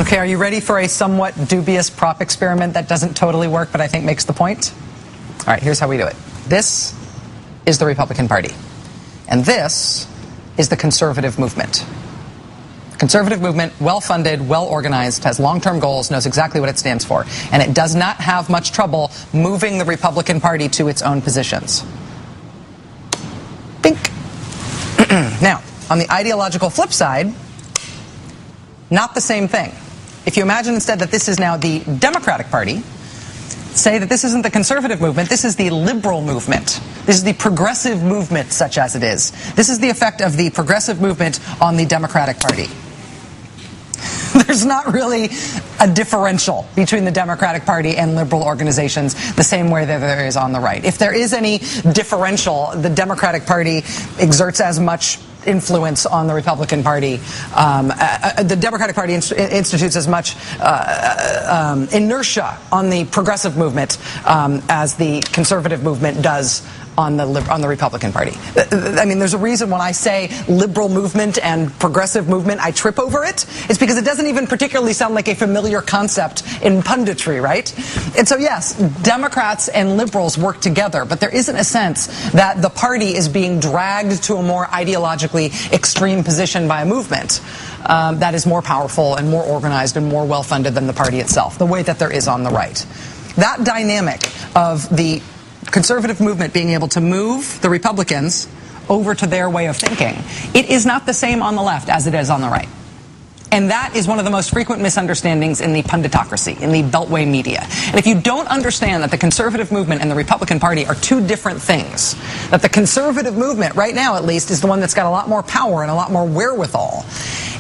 Okay, are you ready for a somewhat dubious prop experiment that doesn't totally work, but I think makes the point? All right, here's how we do it. This is the Republican Party, and this is the conservative movement. Conservative movement, well-funded, well-organized, has long-term goals, knows exactly what it stands for, and it does not have much trouble moving the Republican Party to its own positions. Bink. Now, on the ideological flip side, not the same thing. If you imagine instead that this is now the Democratic Party, say that this isn't the conservative movement, this is the liberal movement. This is the progressive movement, such as it is. This is the effect of the progressive movement on the Democratic Party. There's not really a differential between the Democratic Party and liberal organizations the same way that there is on the right. If there is any differential, the Democratic Party exerts as much influence on the Republican Party. The Democratic Party institutes as much inertia on the progressive movement as the conservative movement does on the Republican Party. I mean, there's a reason when I say liberal movement and progressive movement, I trip over it. It's because it doesn't even particularly sound like a familiar concept in punditry, right? And so, yes, Democrats and liberals work together, but there isn't a sense that the party is being dragged to a more ideologically extreme position by a movement that is more powerful and more organized and more well-funded than the party itself, the way that there is on the right. That dynamic of the conservative movement being able to move the Republicans over to their way of thinking, it is not the same on the left as it is on the right. And that is one of the most frequent misunderstandings in the punditocracy, in the Beltway media. And if you don't understand that the conservative movement and the Republican Party are two different things, that the conservative movement, right now at least, is the one that's got a lot more power and a lot more wherewithal,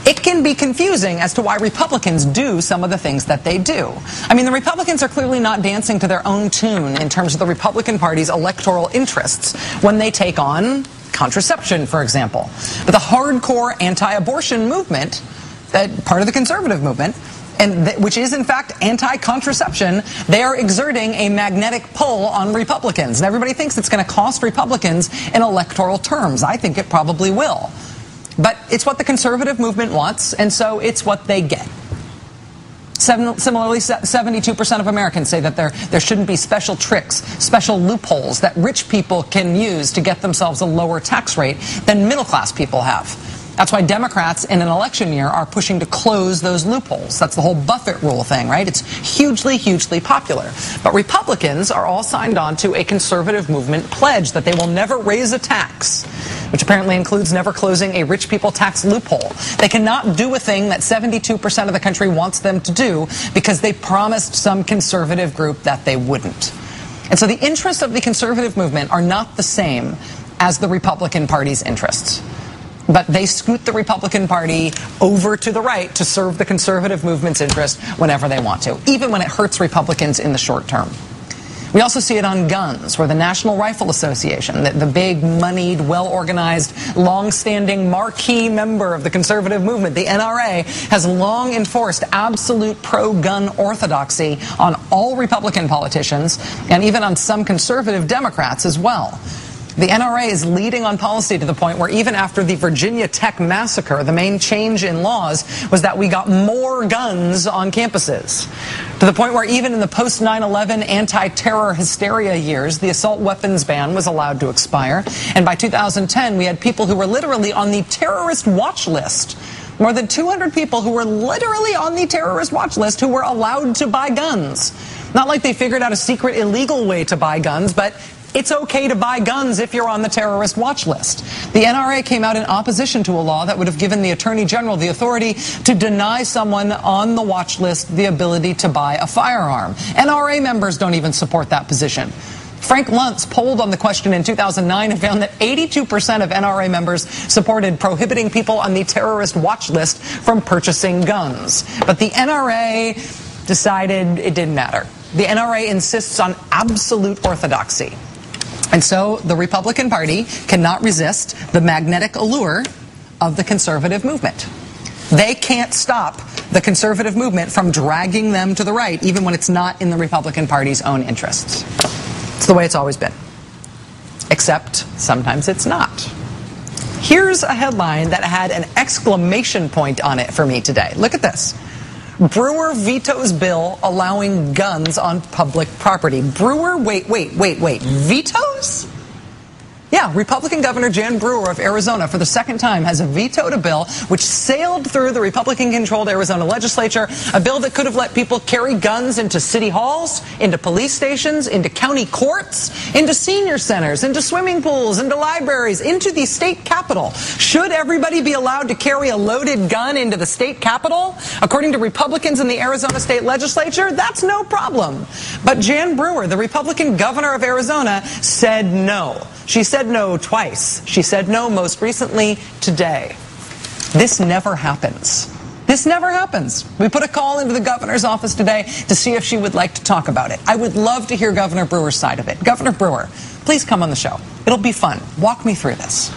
it can be confusing as to why Republicans do some of the things that they do. I mean, the Republicans are clearly not dancing to their own tune in terms of the Republican Party's electoral interests when they take on contraception, for example. But the hardcore anti-abortion movement, that part of the conservative movement, and which is in fact anti-contraception, they are exerting a magnetic pull on Republicans. And everybody thinks it's going to cost Republicans in electoral terms. I think it probably will. But it's what the conservative movement wants, and so it's what they get. Similarly, 72% of Americans say that there shouldn't be special tricks, special loopholes that rich people can use to get themselves a lower tax rate than middle-class people have. That's why Democrats in an election year are pushing to close those loopholes. That's the whole Buffett rule thing, right? It's hugely, hugely popular. But Republicans are all signed on to a conservative movement pledge that they will never raise a tax, which apparently includes never closing a rich people tax loophole. They cannot do a thing that 72% of the country wants them to do because they promised some conservative group that they wouldn't. And so the interests of the conservative movement are not the same as the Republican Party's interests. But they scoot the Republican Party over to the right to serve the conservative movement's interest whenever they want to, even when it hurts Republicans in the short term. We also see it on guns, where the National Rifle Association, the big, moneyed, well-organized, long-standing marquee member of the conservative movement, the NRA, has long enforced absolute pro-gun orthodoxy on all Republican politicians and even on some conservative Democrats as well. The NRA is leading on policy to the point where even after the Virginia Tech massacre, the main change in laws was that we got more guns on campuses. To the point where even in the post-9/11 anti-terror hysteria years, the assault weapons ban was allowed to expire. And by 2010, we had people who were literally on the terrorist watch list. More than 200 people who were literally on the terrorist watch list who were allowed to buy guns. Not like they figured out a secret illegal way to buy guns, but it's okay to buy guns if you're on the terrorist watch list. The NRA came out in opposition to a law that would have given the Attorney General the authority to deny someone on the watch list the ability to buy a firearm. NRA members don't even support that position. Frank Luntz polled on the question in 2009 and found that 82% of NRA members supported prohibiting people on the terrorist watch list from purchasing guns. But the NRA decided it didn't matter. The NRA insists on absolute orthodoxy. And so the Republican Party cannot resist the magnetic allure of the conservative movement. They can't stop the conservative movement from dragging them to the right, even when it's not in the Republican Party's own interests. It's the way it's always been. Except sometimes it's not. Here's a headline that had an exclamation point on it for me today. Look at this. Brewer vetoes bill allowing guns on public property. Brewer, wait. Vetoes? Yeah, Republican Governor Jan Brewer of Arizona, for the second time, has vetoed a bill which sailed through the Republican-controlled Arizona legislature, a bill that could have let people carry guns into city halls, into police stations, into county courts, into senior centers, into swimming pools, into libraries, into the state capitol. Should everybody be allowed to carry a loaded gun into the state capitol? According to Republicans in the Arizona state legislature, that's no problem. But Jan Brewer, the Republican governor of Arizona, said no. She said no twice. She said no most recently today. This never happens. This never happens. We put a call into the governor's office today to see if she would like to talk about it. I would love to hear Governor Brewer's side of it. Governor Brewer, please come on the show. It'll be fun. Walk me through this.